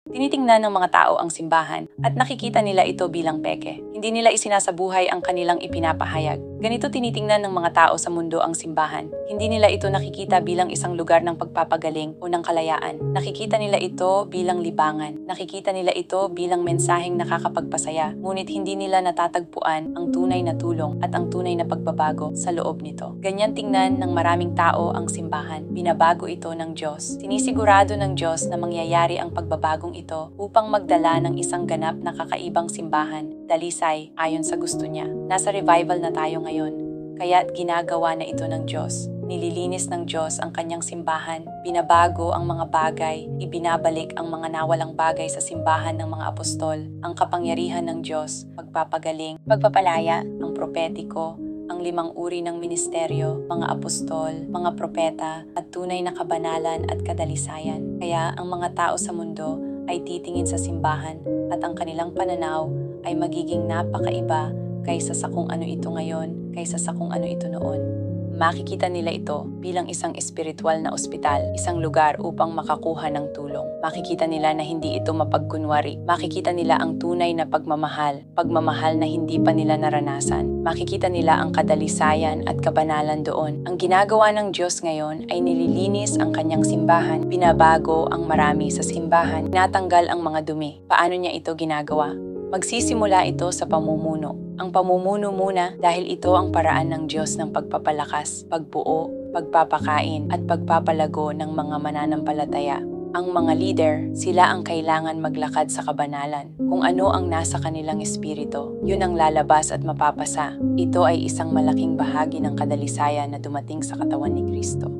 Tinitingnan ng mga tao ang simbahan at nakikita nila ito bilang peke. Hindi nila isinasabuhay ang kanilang ipinapahayag. Ganito tinitingnan ng mga tao sa mundo ang simbahan. Hindi nila ito nakikita bilang isang lugar ng pagpapagaling o ng kalayaan. Nakikita nila ito bilang libangan. Nakikita nila ito bilang mensaheng nakakapagpasaya. Ngunit hindi nila natatagpuan ang tunay na tulong at ang tunay na pagbabago sa loob nito. Ganyan tingnan ng maraming tao ang simbahan. Binabago ito ng Diyos. Sinisigurado ng Diyos na mangyayari ang pagbabagong ito upang magdala ng isang ganap na kakaibang simbahan, dalisay ayon sa gusto niya. Nasa revival na tayo ngayon, kaya't ginagawa na ito ng Diyos. Nililinis ng Diyos ang kanyang simbahan, binabago ang mga bagay, ibinabalik ang mga nawalang bagay sa simbahan ng mga apostol, ang kapangyarihan ng Diyos, pagpapagaling, pagpapalaya, ang propetiko, ang 5 uri ng ministeryo, mga apostol, mga propeta, at tunay na kabanalan at kadalisayan. Kaya ang mga tao sa mundo ay titingin sa simbahan at ang kanilang pananaw ay magiging napakaiba kaysa sa kung ano ito ngayon, kaysa sa kung ano ito noon. Makikita nila ito bilang isang espiritual na ospital, isang lugar upang makakuha ng tulong. Makikita nila na hindi ito mapagkunwari. Makikita nila ang tunay na pagmamahal na hindi pa nila naranasan. Makikita nila ang kadalisayan at kabanalan doon. Ang ginagawa ng Diyos ngayon ay nililinis ang kanyang simbahan, binabago ang marami sa simbahan, natanggal ang mga dumi. Paano niya ito ginagawa? Magsisimula ito sa pamumuno. Ang pamumuno muna dahil ito ang paraan ng Diyos ng pagpapalakas, pagbuo, pagpapakain at pagpapalago ng mga mananampalataya. Ang mga leader, sila ang kailangan maglakad sa kabanalan. Kung ano ang nasa kanilang espiritu, yun ang lalabas at mapapasa. Ito ay isang malaking bahagi ng kadalisayan na dumating sa katawan ni Kristo.